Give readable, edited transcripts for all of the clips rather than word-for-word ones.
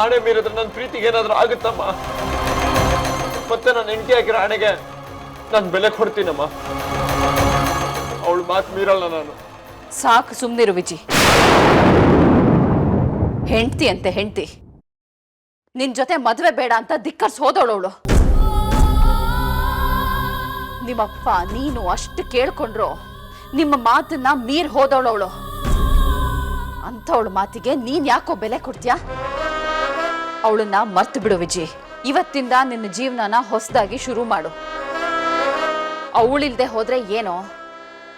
ಆಣೆ ಮೀರಿದ್ರೆ ನನ್ನ ಪ್ರೀತಿಗೆ ಏನಾದ್ರೂ ಆಗುತ್ತಮ್ಮ. ಮತ್ತೆ ನನ್ನ ಹೆಂಡತಿ ಆಗಿರೋ ಆಣೆಗೆ ನಾನು ಬೆಲೆ ಕೊಡ್ತೀನಮ್ಮ. ಅವಳು ಮಾತು ಮೀರಲ್ಲ ನಾನು. ಸಾಕು ಸುಮ್ಮನಿರು ವಿಜಿ. ಹೆಂಡ್ತಿ ಅಂತೆ ಹೆಂಡ್ತಿ, ನಿನ್ ಜೊತೆ ಮದುವೆ ಬೇಡ ಅಂತ ಧಿಕ್ಕರ್ಸ್ ಹೋದವಳವಳು. ನಿಮ್ಮಪ್ಪ ನೀನು ಅಷ್ಟು ಕೇಳ್ಕೊಂಡ್ರು ನಿಮ್ಮ ಮಾತನ್ನ ಮೀರ್ ಹೋದವಳವಳು. ಅಂಥವಳ ಮಾತಿಗೆ ನೀನ್ ಯಾಕೋ ಬೆಲೆ ಕೊಡ್ತೀಯಾ? ಅವಳನ್ನ ಮರ್ತು ಬಿಡು ವಿಜಿ. ಇವತ್ತಿಂದ ನಿನ್ನ ಜೀವನನ ಹೊಸದಾಗಿ ಶುರು ಮಾಡು. ಅವಳಿಲ್ದೆ ಹೋದ್ರೆ ಏನೋ,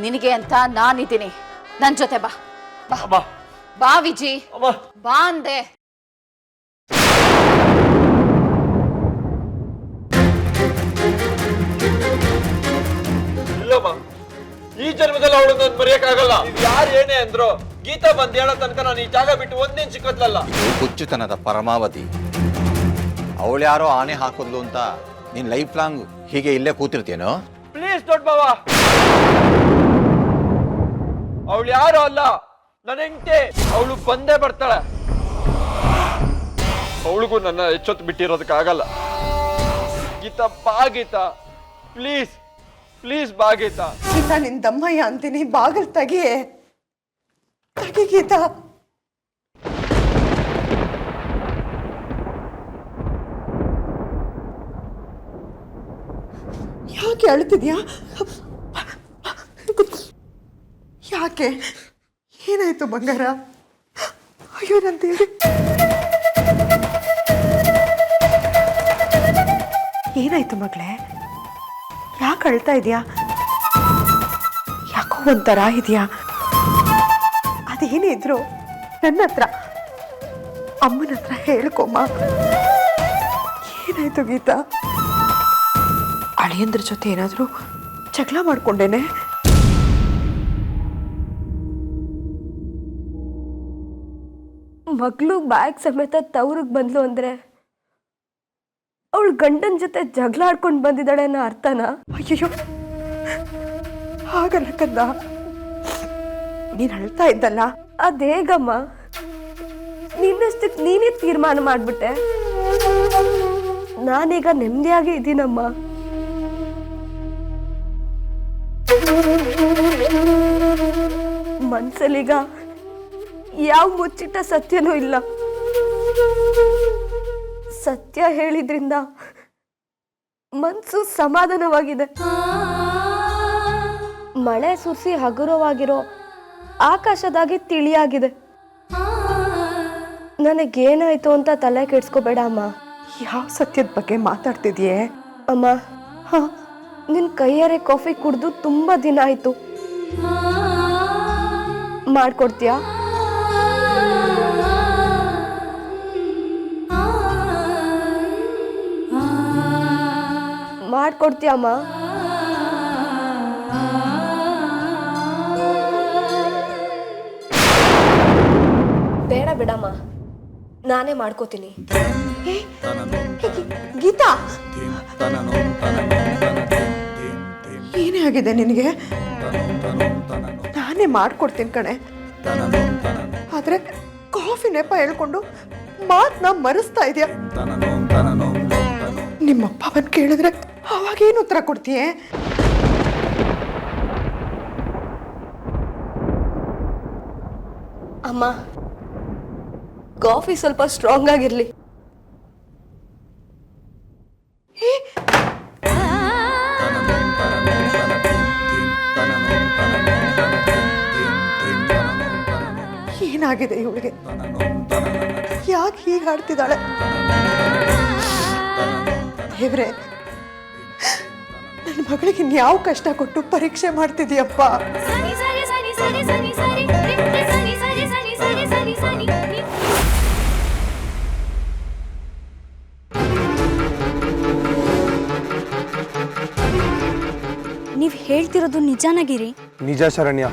ನಿನಗೆ ಅಂತ ನಾನಿದ್ದೀನಿ. ನನ್ ಜೊತೆ ಬಾ ಬಾ ಬಾ ವಿಜಿ, ಬಾ ಅಂದೆ. ಇಲ್ಲಮ್ಮ, ಈ ಜನ್ಮದಲ್ಲಿ ಅವಳು ನಾನು ಮರೆಯಕ್ಕಾಗಲ್ಲ. ಯಾರು ಏನೇ ಅಂದ್ರು ಗೀತಾ ಬಂದ್ ಹೇಳೋ ತನಕ ನಾನು ಈ ಜಾಗ ಬಿಟ್ಟು ಒಂದೇನ್ ಸಿಕ್ಕತ್ಲಲ್ಲ. ಹುಚ್ಚುತನದ ಪರಮಾವಧಿ. ಅವಳು ಯಾರೋ ಆಣೆ ಹಾಕೋದ್ಲು ಅಂತ ನೀನ್ ಲೈಫ್ ಲಾಂಗ್ ಹೀಗೆ ಇಲ್ಲೇ ಕೂತಿರ್ತೇನೋ? ಪ್ಲೀಸ್ ದೊಡ್ಡ ಬಾವ, ಅವಳು ಯಾರು ಅಲ್ಲ, ನನ್ನ ಹೆಂಡತಿ. ಅವಳು ಬಂದೇ ಬರ್ತಾಳೆ. ಅವಳಿಗೂ ನನ್ನ ಎಚ್ಚೊತ್ತು ಬಿಟ್ಟಿರೋದಕ್ಕಾಗಲ್ಲ. ಗೀತಾ ಬಾ ಗೀತಾ, ಪ್ಲೀಸ್ ಪ್ಲೀಸ್ ಬಾ ಗೀತಾ. ಗೀತಾ ನಿನ್ ದಮ್ಮಯ್ಯ ಅಂತೀನಿ, ಬಾಗಿಲ್ ತೆಗಿ ಗೀತಾ. ಯಾಕೆ ಅಳ್ತಿದ್ಯಾ? ಯಾಕೆ? ಏನಾಯ್ತು ಬಂಗಾರ? ಅಯ್ಯೋ ನಂತೇಳಿ ಏನಾಯ್ತು ಮಗಳೇ? ಯಾಕೆ ಅಳ್ತಾ ಇದೆಯಾ? ಯಾಕೋ ಒಂಥರ ಇದೆಯಾ? ಅದೇನೇ ಇದ್ರು ನನ್ನ ಹತ್ರ, ಅಮ್ಮನ ಹತ್ರ ಹೇಳ್ಕೊಮ್ಮ. ಏನಾಯ್ತು ಗೀತಾ? ಅಳಿಯಂದ್ರ ಜೊತೆ ಏನಾದರೂ ಜಗಳ ಮಾಡ್ಕೊಂಡೇನೆ? ಮಗಳು ಬ್ಯಾಗ್ ಸಮೇತ ತವ್ರಿಗೆ ಬಂದ್ಲು ಅಂದ್ರೆ ಅವಳು ಗಂಡನ ಜೊತೆ ಜಗಳ ಆಡ್ಕೊಂಡು ಬಂದಿದ್ದಾಳೆ ಅನ್ನೋ ಅರ್ಥನಾ? ಅಯ್ಯೋ ಹಾಗಲ್ಲ ಕಂದ, ನೀನು ಅಳ್ತಾ ಇದ್ದಲ್ಲ. ಅದೇಗಮ್ಮ, ನಿನ್ನಷ್ಟಕ್ಕೆ ನೀನೇ ತೀರ್ಮಾನ ಮಾಡ್ಬಿಟ್ಟೆ. ನಾನೀಗ ನೆಮ್ಮದಿಯಾಗಿ ಇದ್ದೀನಮ್ಮ. ಮನ್ಸಲ್ಲೀಗ ಯಾವ ಮುಚ್ಚಿಟ್ಟ ಸತ್ಯನೂ ಇಲ್ಲ. ಸತ್ಯ ಹೇಳಿದ್ರಿಂದ ಮನ್ಸು ಸಮಾಧಾನವಾಗಿದೆ. ಮಳೆ ಸುರಿಸಿ ಹಗುರವಾಗಿರೋ ಆಕಾಶದಾಗಿ ತಿಳಿಯಾಗಿದೆ. ನನಗೇನಾಯ್ತು ಅಂತ ತಲೆ ಕೆಡ್ಸ್ಕೋಬೇಡ ಅಮ್ಮ. ಯಾವ ಸತ್ಯದ ಬಗ್ಗೆ ಮಾತಾಡ್ತಿದ್ಯೆ ಅಮ್ಮ? ನಿನ್ನ ಕೈಯಾರೆ ಕಾಫಿ ಕುಡಿದು ತುಂಬಾ ದಿನ ಆಯ್ತು. ಮಾಡ್ಕೊಡ್ತೀಯಾ? ಮಾಡ್ಕೊಡ್ತೀಯಮ್ಮ? ಬೇಡ ಬಿಡಮ್ಮ, ನಾನೇ ಮಾಡ್ಕೋತೀನಿ. ಗೀತಾ, ಏನೇ ಆಗಿದೆ ನಿನಗೆ? ನಾನೇ ಮಾಡ್ಕೊಡ್ತೀನಿ ಕಣೆ. ಆದ್ರೆ ಕಾಫಿ ನೆಪ ಹೇಳ್ಕೊಂಡು ಮಾತನ್ನ ಮರೆಸ್ತಾ ಇದೆಯಾ? ನಿಮ್ಮಪ್ಪ ಬಂದು ಕೇಳಿದ್ರೆ ಅವಾಗೇನು ಉತ್ತರ ಕೊಡ್ತೀಯೇ? ಅಮ್ಮ, ಕಾಫಿ ಸ್ವಲ್ಪ ಸ್ಟ್ರಾಂಗ್ ಆಗಿರ್ಲಿ. ಏನಾಗಿದೆ ಇವಳಿಗೆ? ಯಾಕೆ ಹೀಗೆ ಆಡ್ತಿದ್ದಾಳೆ? ದೇವ್ರೆ, ನನ್ನ ಮಗಳಿಗೆ ಇನ್ಯಾವ ಕಷ್ಟ ಕೊಟ್ಟು ಪರೀಕ್ಷೆ ಮಾಡ್ತಿದ್ಯಪ್ಪ? ನೀವು ಹೇಳ್ತಿರೋದು ನಿಜಾನಾಗಿರಿ? ನಿಜ ಶರಣ್ಯ.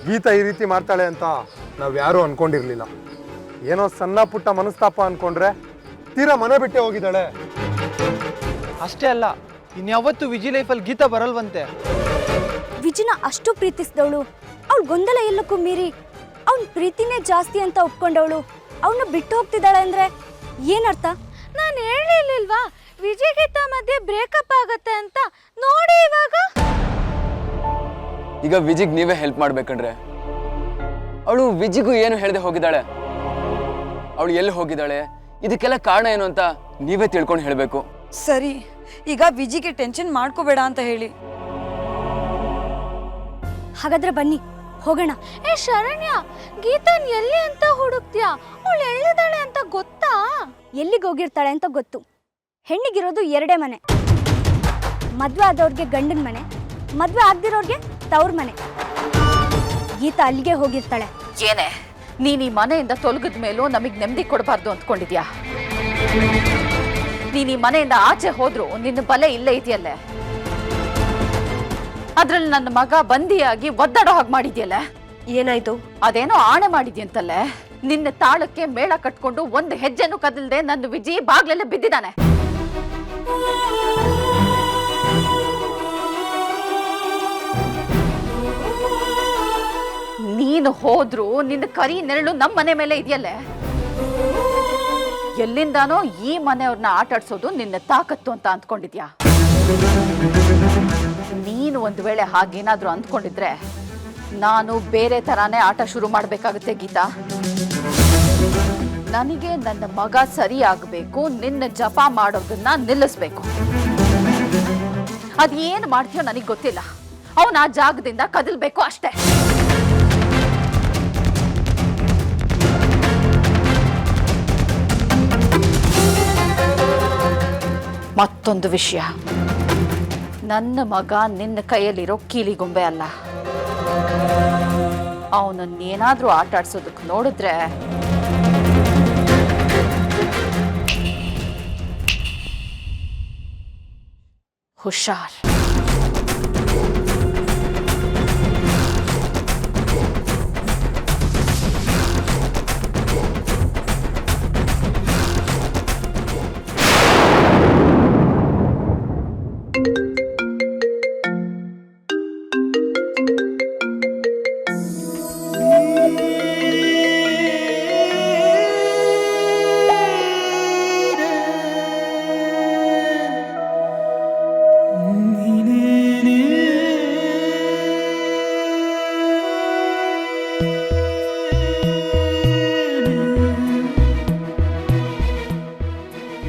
ಗೀತಾ ಈ ರೀತಿ ಮಾಡ್ತಾಳೆ ಅಂತ ನಾವು ಯಾರೂ ಅನ್ಕೊಂಡಿರ್ಲಿಲ್ಲ. ಏನೋ ಸಣ್ಣ ಪುಟ್ಟ ಮನಸ್ತಾಪ ಅನ್ಕೊಂಡ್ರೆ ತೀರಾ ಮನೆ ಬಿಟ್ಟೆ ಹೋಗಿದ್ದಾಳೆ. ಅಷ್ಟೇ ಅಲ್ಲ, ಇನ್ಯಾವತ್ತು ವಿಜಿ ಲೈಫಲ್ಲಿ ಗೀತಾ ಬರಲ್ವಂತೆ. ವಿಜಿನ ಅಷ್ಟು ಪ್ರೀತಿಸಿದವಳು, ಅವಳು ಗೊಂದಲ ಎಲ್ಲಕ್ಕೂ ಮೀರಿ ಅವನ ಪ್ರೀತಿನೇ ಜಾಸ್ತಿ ಅಂತ ಒಪ್ಕೊಂಡವಳು ಅವನ್ನ ಬಿಟ್ಟು ಹೋಗ್ತಿದ್ದಾಳೆ ಅಂದ್ರೆ ಏನರ್ಥ? ನಾನು ಹೇಳಿರ್ಲಿಲ್ವಾ ವಿಜಯ್ ಗೀತಾ ಮಧ್ಯೆ ಬ್ರೇಕಪ್ ಆಗತ್ತೆ ಅಂತ? ನೋಡಿ ಇವಾಗ ಈಗ ವಿಜಿಗ್ ನೀವೇ ಹೆಲ್ಪ್ ಮಾಡ್ಬೇಕಂಡ್ರೆ ಅವಳು ವಿಜಿಗೂ ಏನು ಹೇಳದೆ ಹೋಗಿದ್ದಾಳೆ. ಅವಳು ಎಲ್ಲಿ ಹೋಗಿದ್ದಾಳೆ, ಇದಕ್ಕೆಲ್ಲ ಕಾರಣ ಏನು ಅಂತ ನೀವೇ ತಿಳ್ಕೊಂಡು ಹೇಳಬೇಕು. ಸರಿ, ಈಗ ವಿಜಿಗೆ ಟೆನ್ಷನ್ ಮಾಡ್ಕೋಬೇಡ ಅಂತ ಹೇಳಿ. ಹಾಗಾದ್ರೆ ಬನ್ನಿ ಹೋಗೋಣ. ಏ ಶರಣ್ಯ, ಗೀತಾನ್ ಎಲ್ಲಿ ಅಂತ ಹುಡುಕ್ತ್ಯಾ? ಅವಳು ಎಲ್ಲಿದ್ದಾಳೆ ಅಂತ ಗೊತ್ತಾ? ಎಲ್ಲಿಗೆ ಹೋಗಿರ್ತಾಳೆ ಅಂತ ಗೊತ್ತು. ಹೆಣ್ಣಿಗಿರೋದು 2 ಮನೆ. ಮದ್ವೆ ಆದವ್ರಿಗೆ ಗಂಡನ ಮನೆ, ಮದ್ವೆ ಆಗದಿರೋರ್ಗೆ ತವ್ರ ಮನೆ. ಗೀತಾ ಅಲ್ಲಿಗೆ ಹೋಗಿರ್ತಾಳೆ. ಏನೇ ನೀನ್ ಈ ಮನೆಯಿಂದ ತೊಲಗಿದ ಮೇಲೂ ನಮಗ್ ನೆಮ್ಮದಿ ಕೊಡಬಾರ್ದು ಅಂದ್ಕೊಂಡಿದ್ಯಾ? ನೀನ್ ಈ ಮನೆಯಿಂದ ಆಚೆ ಹೋದ್ರು ನಿನ್ನ ಬಲೆ ಇಲ್ಲೇ ಇದೆಯಲ್ಲೇ. ಅದ್ರಲ್ಲಿ ನನ್ನ ಮಗ ಬಂದಿಯಾಗಿ ಒದ್ದಾಡೋ ಹಾಗೆ ಮಾಡಿದ್ಯಲ್ಲ. ಏನಾಯ್ತು? ಅದೇನೋ ಆಣೆ ಮಾಡಿದ್ಯಂತಲ್ಲೇ. ನಿನ್ನ ತಾಳಕ್ಕೆ ಮೇಳ ಕಟ್ಕೊಂಡು ಒಂದು ಹೆಜ್ಜೆನೂ ಕದಲ್ದೆ ನನ್ನ ವಿಜಿ ಬಾಗ್ಲೆಲ್ಲ ಬಿದ್ದಿದ್ದಾನೆ. ನೀನು ಹೋದ್ರು ನಿನ್ನ ಕರಿ ನೆರಳು ನಮ್ಮ ಮನೆ ಮೇಲೆ ಇದೆಯಲ್ಲೇ. ಎಲ್ಲಿಂದಾನೋ ಈ ಮನೆಯವ್ರನ್ನ ಆಟಾಡ್ಸೋದು ನಿನ್ನ ತಾಕತ್ತು ಅಂತ ಅಂದ್ಕೊಂಡಿದ್ಯಾ? ನೀನು ಒಂದು ವೇಳೆ ಹಾಗೇನಾದ್ರೂ ಅಂದ್ಕೊಂಡಿದ್ರೆ ನಾನು ಬೇರೆ ತರಾನೇ ಆಟ ಶುರು ಮಾಡ್ಬೇಕಾಗುತ್ತೆ ಗೀತಾ. ನನಗೆ ನನ್ನ ಮಗ ಸರಿ ಆಗ್ಬೇಕು, ನಿನ್ನ ಜಪ ಮಾಡೋದನ್ನ ನಿಲ್ಲಿಸ್ಬೇಕು. ಅದೇನು ಮಾಡ್ತೀಯೋ ನನಗೆ ಗೊತ್ತಿಲ್ಲ. ಅವನ ಆ ಜಾಗದಿಂದ ಕದಲ್ಬೇಕು ಅಷ್ಟೇ. ಮತ್ತೊಂದು ವಿಷಯ, ನನ್ನ ಮಗ ನಿನ್ನ ಕೈಯಲ್ಲಿರೋ ಕೀಲಿಗೊಂಬೆ ಅಲ್ಲ. ಅವನನ್ನೇನಾದ್ರೂ ಆಟ ಆಡ್ಸೋದಕ್ಕೆ ನೋಡಿದ್ರೆ ಹುಷಾರ್.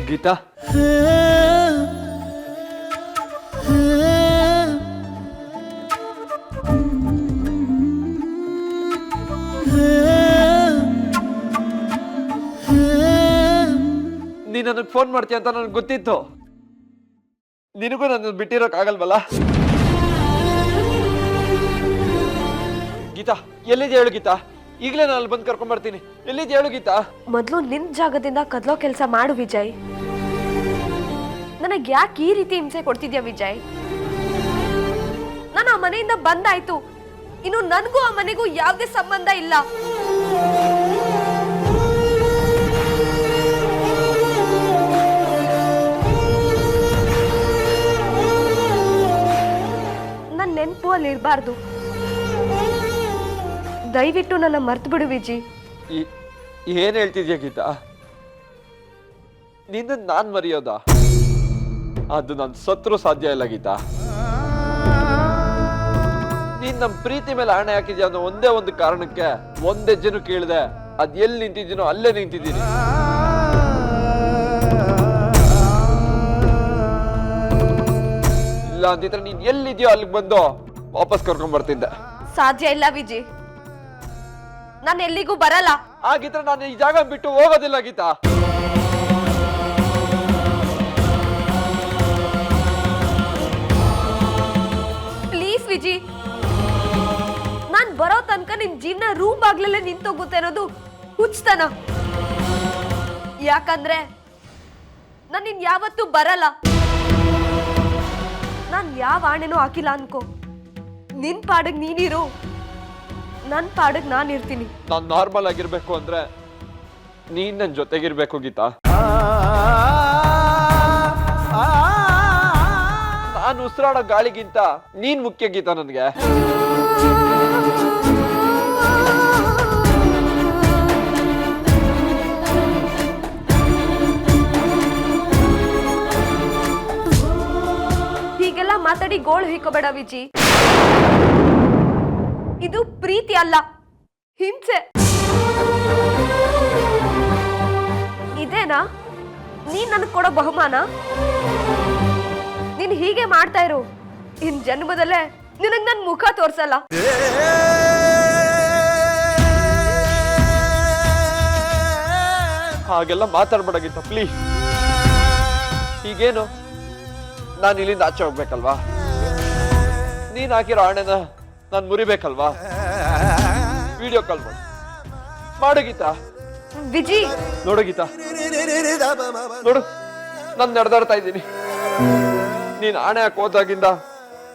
ಗೀತಾ, ನೀನ್ ನನಗೆ ಫೋನ್ ಮಾಡ್ತೀಯ ಅಂತ ನನಗೆ ಗೊತ್ತಿತ್ತು. ನಿನಗೂ ನನ್ನ ಬಿಟ್ಟಿರೋಕ್ ಆಗಲ್ವಲ್ಲ. ಗೀತಾ, ಎಲ್ಲಿದೆ ಹೇಳು ಗೀತಾ? ಈಗಲೇ ನಾನು ಅಲ್ಲಿ ಬಂದು ಕರ್ಕೊಂಡ್ ಬರ್ತೀನಿ. ಎಲ್ಲಿದೆ ಹೇಳು ಗೀತಾ? ಮೊದಲು ನಿನ್ ಜಾಗದಿಂದ ಕದ್ಲೋ ಕೆಲಸ ಮಾಡು ವಿಜಯ್. ನನಗೆ ಯಾಕೆ ಈ ರೀತಿ ಹಿಂಸೆ ಕೊಡ್ತಿದ್ಯಾ ವಿಜಯ್? ನಾನು ಆ ಮನೆಯಿಂದ ಬಂದಾಯ್ತು. ಇನ್ನು ನನಗೂ ಆ ಮನೆಗೂ ಯಾವುದೇ ಸಂಬಂಧ ಇಲ್ಲ. ನನ್ನ ನೆನಪು ಅಲ್ಲಿ ಇರಬಾರ್ದು. ದಯವಿಟ್ಟು ನನ್ನ ಮರ್ತು ಬಿಡು ವಿಜಿ. ಏನ್ ಹೇಳ್ತಿದ್ಯಾ ಗೀತಾ? ನಿನ್ನ ನಾನ್ ಮರೆಯೋದಾ? ಅದು ನಾನು ಸತ್ರು ಸಾಧ್ಯ ಇಲ್ಲ ಗೀತಾ. ನೀನ್ ನಮ್ ಪ್ರೀತಿ ಮೇಲೆ ಆಣೆ ಹಾಕಿದ್ಯಾ ಅನ್ನೋ ಒಂದೇ ಒಂದು ಕಾರಣಕ್ಕೆ ಒಂದೆಜ್ಜೆನು ಕೇಳಿದೆ. ಅದ್ ಎಲ್ಲಿ ನಿಂತಿದ್ದೀನೋ ಅಲ್ಲೇ ನಿಂತಿದ್ದೀನಿ. ಇಲ್ಲ ಅಂತಿದ್ರೆ ನೀನ್ ಎಲ್ಲಿದ್ಯೋ ಅಲ್ಲಿಗೆ ಬಂದು ವಾಪಸ್ ಕರ್ಕೊಂಡ್ ಬರ್ತಿದ್ದೆ. ಸಾಧ್ಯ ಇಲ್ಲ ವಿಜಿ, ನಾನು ಎಲ್ಲಿಗೂ ಬರಲ್ಲ. ಆಗಿದ್ರೆ ನಾನು ಈ ಜಾಗ ಬಿಟ್ಟು ಹೋಗೋದಿಲ್ಲ ಗೀತಾ. ಪ್ಲೀಸ್ ವಿಜಿ, ನಾನ್ ಬರೋ ತನಕ ನಿನ್ ಜೀವನ ರೂಮ್ ಬಾಗ್ಲಲ್ಲೇ ನಿಂತೋಗುತ್ತೆ ಅನ್ನೋದು ಹುಚ್ಚತನ. ಯಾಕಂದ್ರೆ ನಾನು ನಿನ್ ಯಾವತ್ತೂ ಬರಲ್ಲ. ನಾನ್ ಯಾವ ಆಣೆನೂ ಹಾಕಿಲ್ಲ ಅನ್ಕೋ. ನಿನ್ ಪಾಡಿಗೆ ನೀನಿರು, ನನ್ ಪಾಡಿಗೆ ನಾನು ಇರ್ತೀನಿ. ನಾನ್ ನಾರ್ಮಲ್ ಆಗಿರ್ಬೇಕು ಅಂದ್ರೆ ನೀನ್ ನನ್ ಜೊತೆಗಿರ್ಬೇಕು ಗೀತಾ. ನಾನು ಉಸಿರಾಡೋ ಗಾಳಿಗಿಂತ ನೀನ್ ಮುಖ್ಯ ಗೀತಾ ನನ್ಗೆ. ಮಾತಾಡಿ ಗೋಳು ಹಿಕ್ಕೋಬೇಡ ವಿಜಿ. ಇದು ಪ್ರೀತಿ ಅಲ್ಲ, ಹಿಂಸೆ. ಇದೇನಾ ನೀನ್ ನನಗೆ ಕೊಡೋ ಬಹುಮಾನ? ನೀನ್ ಹೀಗೆ ಮಾಡ್ತಾ ಇರು, ಇನ್ ಜನ್ಮದಲ್ಲೇ ನಿನಗ್ ನನ್ ಮುಖ ತೋರ್ಸಲ್ಲ. ಹಾಗೆಲ್ಲ ಮಾತಾಡ್ಬೇಡ ಗೀತಾ, ಪ್ಲೀಸ್. ಈಗೇನು ನಾನು ಇಲ್ಲಿಂದ ಆಚೆ ಹೋಗ್ಬೇಕಲ್ವಾ? ನೀನ್ ಹಾಕಿರೋ ಆಣೆನ ನಾನು ಮುರಿಬೇಕಲ್ವಾ? ವಿಡಿಯೋ ಕಾಲ್ ಮಾಡು ಗೀತಾ. ವಿಜಿ, ನೋಡು ಗೀತಾ, ನೋಡು ನಾನು ನಡೆದಾಡ್ತಾ ಇದ್ದೀನಿ. ನೀನ್ ಆಣೆ ಹಾಕಿ ಹೋದಾಗಿಂದ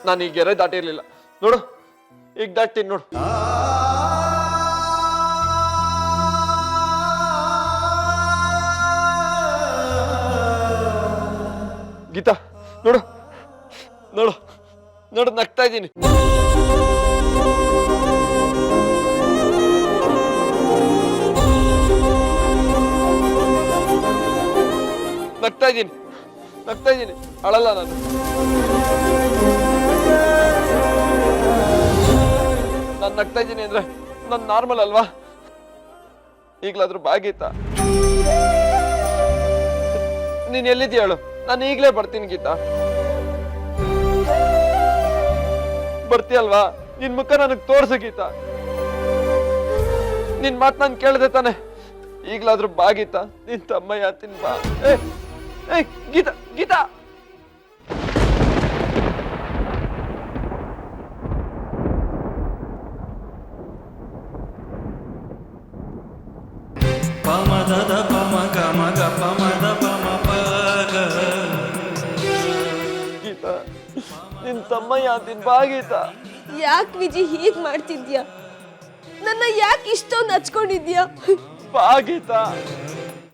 ನಾನು ಈ ಗೆರೆ ದಾಟಿರ್ಲಿಲ್ಲ. ನೋಡು ಈಗ ದಾಟ್ತೀನಿ ನೋಡು. ಗೀತಾ ನೋಡು ನೋಡು ನೋಡು, ನಗ್ತಾ ಇದ್ದೀನಿ. ನಗ್ತಾ ಇದ್ದೀನಿ, ಅಳಲ್ಲ ನಾನು. ನಾನು ನಗ್ತಾ ಇದ್ದೀನಿ ಅಂದ್ರೆ ನಾನು ನಾರ್ಮಲ್ ಅಲ್ವಾ? ಈಗ್ಲಾದ್ರೂ ಬಾ ಗೀತಾ. ನೀನ್ ಎಲ್ಲಿದ್ದೀಯ ಹೇಳು, ನಾನು ಈಗ್ಲೇ ಬರ್ತೀನಿ ಗೀತಾ. ಬರ್ತೀಯಲ್ವಾ? ನಿನ್ ಮುಖ ನನಗ್ ತೋರ್ಸು ಗೀತಾ. ನಿನ್ ಮಾತ್ ನಾನು ಕೇಳ್ದೆ ತಾನೆ. ಈಗ್ಲಾದ್ರೂ ಬಾ ಗೀತಾ, ನಿನ್ ತಮ್ಮಯ್ಯ ತಿನ್ ಬಾ. ಏ ಗೀತಾ, ಗೀತಾ. ಪಮದದ ಪಮ ಗಮಗ ಪಮದ ಪಮ ಪಗ. ಗೀತಾ, ನಿನ್ ತಮ್ಮಯ್ಯ ತಿನ್ ಬಾ ಗೀತಾ. ಯಾಕೆ ವಿಜಿ ಹೀಗ್ ಮಾಡ್ತಿದ್ಯಾ? ನನ್ನ ಯಾಕೆ ಇಷ್ಟೊಂದು ಹಚ್ಕೊಂಡಿದ್ಯಾ? ಬಾ ಗೀತಾ.